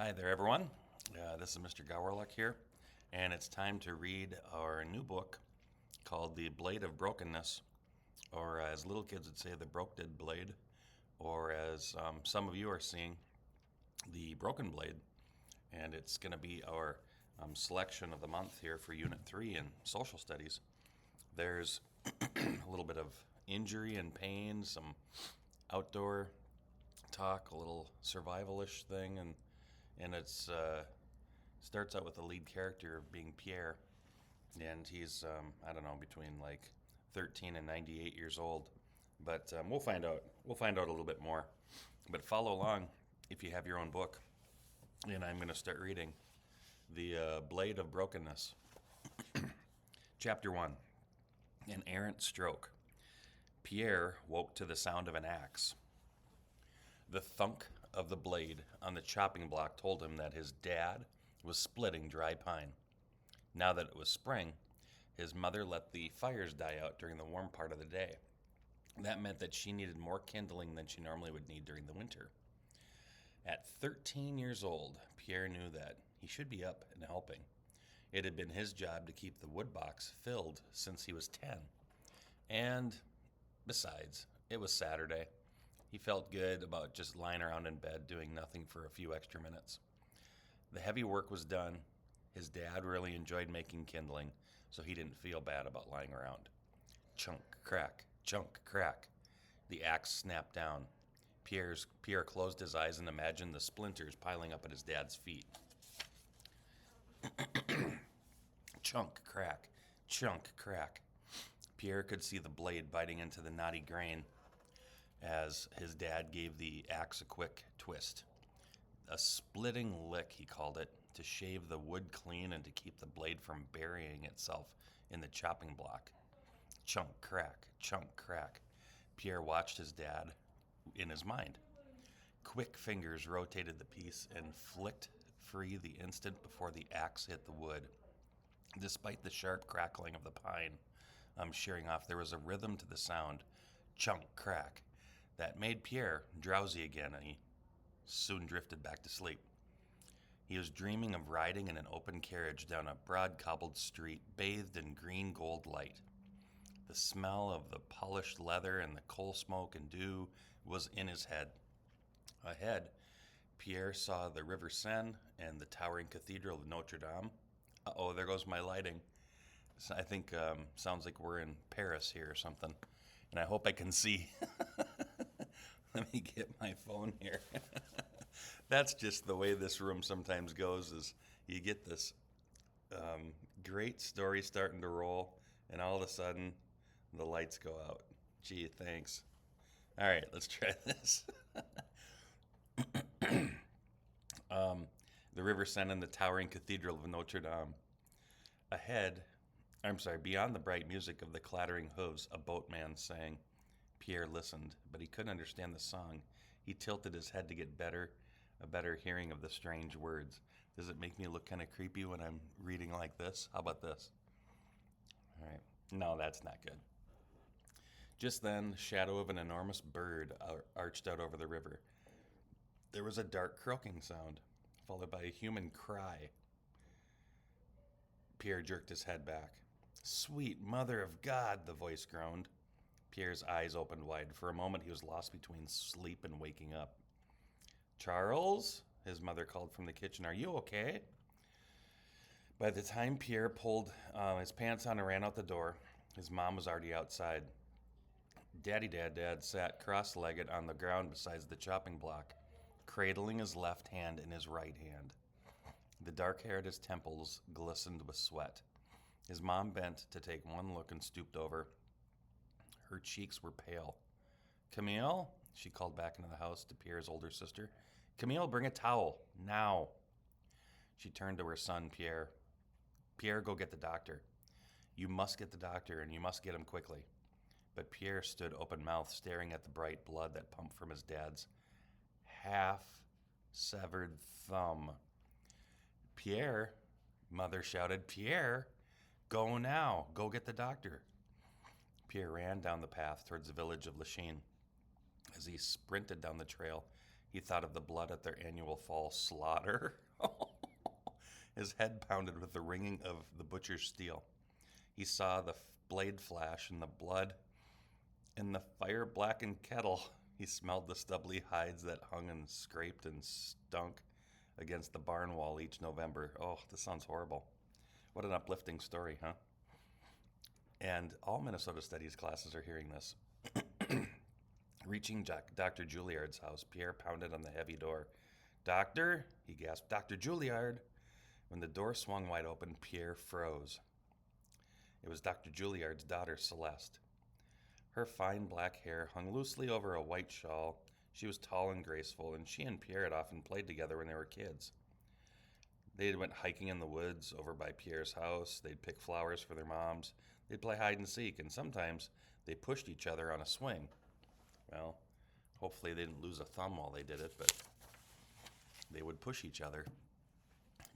Hi there, everyone. This is Mr. Gowerluck here, and it's time to read our new book called The Blade of Brokenness, or as little kids would say, The Broke-Dead Blade, or as some of you are seeing, The Broken Blade. And it's going to be our selection of the month here for Unit 3 in Social Studies. There's a little bit of injury and pain, some outdoor talk, a little survival-ish thing, and it's starts out with the lead character being Pierre, and he's I don't know, between like 13 and 98 years old, but we'll find out. We'll find out a little bit more. But follow along if you have your own book, and I'm going to start reading The Blade of Brokenness. Chapter 1: An Errant Stroke. Pierre woke to the sound of an axe. The thunk of the blade on the chopping block told him that his dad was splitting dry pine. Now that it was spring, his mother let the fires die out during the warm part of the day. That meant that she needed more kindling than she normally would need during the winter. At 13 years old, Pierre knew that he should be up and helping. It had been his job to keep the wood box filled since he was 10. And besides, it was Saturday. He felt good about just lying around in bed doing nothing for a few extra minutes. The heavy work was done. His dad really enjoyed making kindling, so he didn't feel bad about lying around. Chunk, crack, chunk, crack. The axe snapped down. Pierre closed his eyes and imagined the splinters piling up at his dad's feet. Chunk, crack, chunk, crack. Pierre could see the blade biting into the knotty grain as his dad gave the axe a quick twist. A splitting lick, he called it, to shave the wood clean and to keep the blade from burying itself in the chopping block. Chunk, crack, chunk, crack. Pierre watched his dad in his mind. Quick fingers rotated the piece and flicked free the instant before the axe hit the wood. Despite the sharp crackling of the pine shearing off, there was a rhythm to the sound. Chunk, crack. That made Pierre drowsy again, and he soon drifted back to sleep. He was dreaming of riding in an open carriage down a broad cobbled street bathed in green gold light. The smell of the polished leather and the coal smoke and dew was in his head. Ahead, Pierre saw the River Seine and the towering cathedral of Notre Dame. Uh-oh, there goes my lighting. I think sounds like we're in Paris here or something. And I hope I can see. Let me get my phone here. That's just the way this room sometimes goes, is you get this great story starting to roll, and all of a sudden, the lights go out. Gee, thanks. All right, let's try this. The River Seine and the towering cathedral of Notre Dame. Beyond the bright music of the clattering hooves, a boatman sang. Pierre listened, but he couldn't understand the song. He tilted his head to get a better hearing of the strange words. Does it make me look kind of creepy when I'm reading like this? How about this? All right. No, that's not good. Just then, the shadow of an enormous bird arched out over the river. There was a dark croaking sound, followed by a human cry. Pierre jerked his head back. Sweet mother of God, the voice groaned. Pierre's eyes opened wide. For a moment, he was lost between sleep and waking up. Charles, his mother called from the kitchen, are you okay? By the time Pierre pulled his pants on and ran out the door, his mom was already outside. Dad sat cross-legged on the ground beside the chopping block, cradling his left hand in his right hand. The dark hair at his temples glistened with sweat. His mom bent to take one look and stooped over. Her cheeks were pale. Camille, she called back into the house to Pierre's older sister. Camille, bring a towel, now. She turned to her son, Pierre. Pierre, go get the doctor. You must get the doctor, and you must get him quickly. But Pierre stood open-mouthed, staring at the bright blood that pumped from his dad's half-severed thumb. Pierre, Mother shouted, Pierre, go now. Go get the doctor. Pierre ran down the path towards the village of Lachine. As he sprinted down the trail, He thought of the blood at their annual fall slaughter. His head pounded with the ringing of the butcher's steel. He saw the blade flash and the blood in the fire-blackened kettle. He smelled the stubbly hides that hung and scraped and stunk against the barn wall each November. Oh, this sounds horrible. What an uplifting story, huh? And all Minnesota Studies classes are hearing this. Reaching Dr. Juilliard's house, Pierre pounded on the heavy door. "Doctor?" he gasped. "Dr. Juilliard." When the door swung wide open, Pierre froze. It was Dr. Juilliard's daughter, Celeste. Her fine black hair hung loosely over a white shawl. She was tall and graceful, and she and Pierre had often played together when they were kids. They went hiking in the woods over by Pierre's house. They'd pick flowers for their moms. They'd play hide and seek, and sometimes they pushed each other on a swing. Well, hopefully they didn't lose a thumb while they did it, but they would push each other.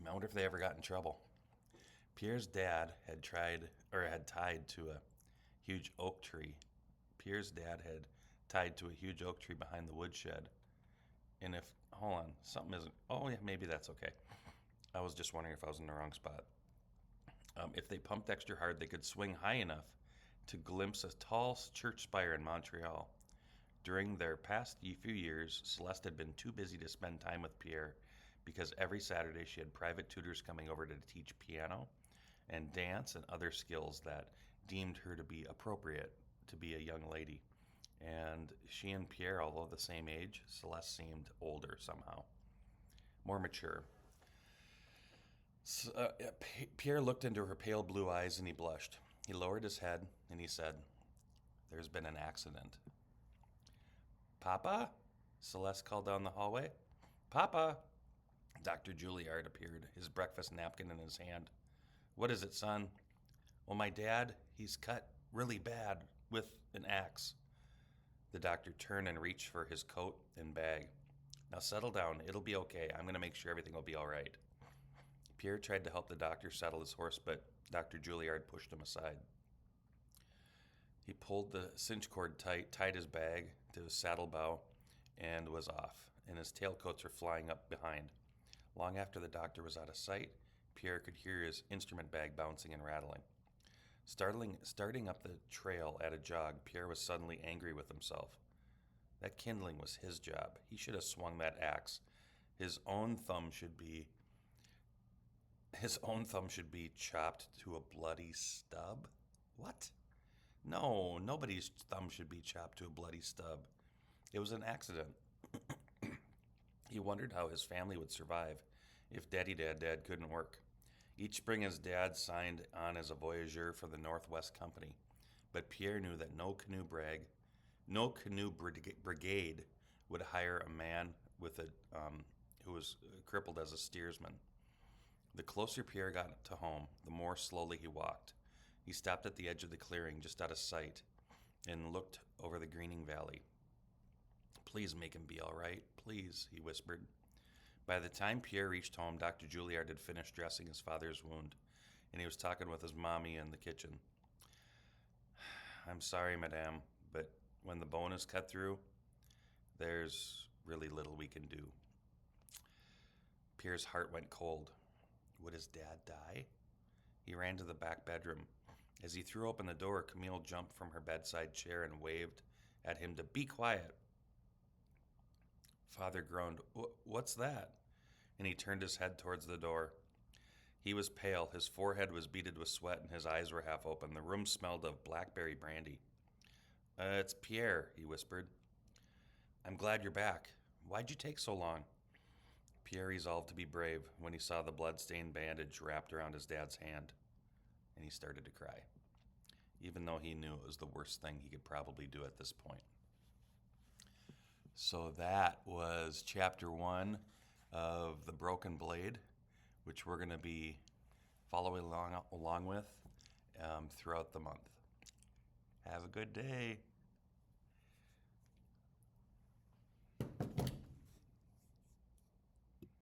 I wonder if they ever got in trouble. Pierre's dad had tied to a huge oak tree. Pierre's dad had tied to a huge oak tree behind the woodshed. And hold on, something isn't, oh yeah, maybe that's okay. I was just wondering if I was in the wrong spot. If they pumped extra hard, they could swing high enough to glimpse a tall church spire in Montreal. During their past few years, Celeste had been too busy to spend time with Pierre because every Saturday she had private tutors coming over to teach piano and dance and other skills that deemed her to be appropriate to be a young lady. And she and Pierre, although the same age, Celeste seemed older somehow, more mature. Pierre looked into her pale blue eyes and he blushed. He lowered his head and he said, "There's been an accident." "Papa?" Celeste called down the hallway. "Papa!" Dr. Juilliard appeared, his breakfast napkin in his hand. "What is it, son?" "Well, my dad, he's cut really bad with an axe." The doctor turned and reached for his coat and bag. "Now settle down. It'll be okay. I'm going to make sure everything will be all right." Pierre tried to help the doctor saddle his horse, but Dr. Juilliard pushed him aside. He pulled the cinch cord tight, tied his bag to his saddle bow, and was off, and his tailcoats were flying up behind. Long after the doctor was out of sight, Pierre could hear his instrument bag bouncing and rattling. Starting up the trail at a jog, Pierre was suddenly angry with himself. That kindling was his job. He should have swung that axe. His own thumb should be chopped to a bloody stub. What? No, nobody's thumb should be chopped to a bloody stub. It was an accident. He wondered how his family would survive if Dad couldn't work. Each spring his dad signed on as a voyageur for the Northwest Company, but Pierre knew that no canoe brigade would hire a man who was crippled as a steersman. The closer Pierre got to home, the more slowly he walked. He stopped at the edge of the clearing, just out of sight, and looked over the greening valley. "Please make him be all right, please," he whispered. By the time Pierre reached home, Dr. Juilliard had finished dressing his father's wound, and he was talking with his mommy in the kitchen. "I'm sorry, madame, but when the bone is cut through, there's really little we can do." Pierre's heart went cold. Would his dad die? He ran to the back bedroom. As he threw open the door, Camille jumped from her bedside chair and waved at him to be quiet. Father groaned, "What's that?" And he turned his head towards the door. He was pale, his forehead was beaded with sweat, and his eyes were half open. The room smelled of blackberry brandy. It's Pierre," he whispered. "I'm glad you're back. Why'd you take so long?" Pierre resolved to be brave when he saw the blood-stained bandage wrapped around his dad's hand, and he started to cry, even though he knew it was the worst thing he could probably do at this point. So that was chapter 1 of The Broken Blade, which we're going to be following along with throughout the month. Have a good day.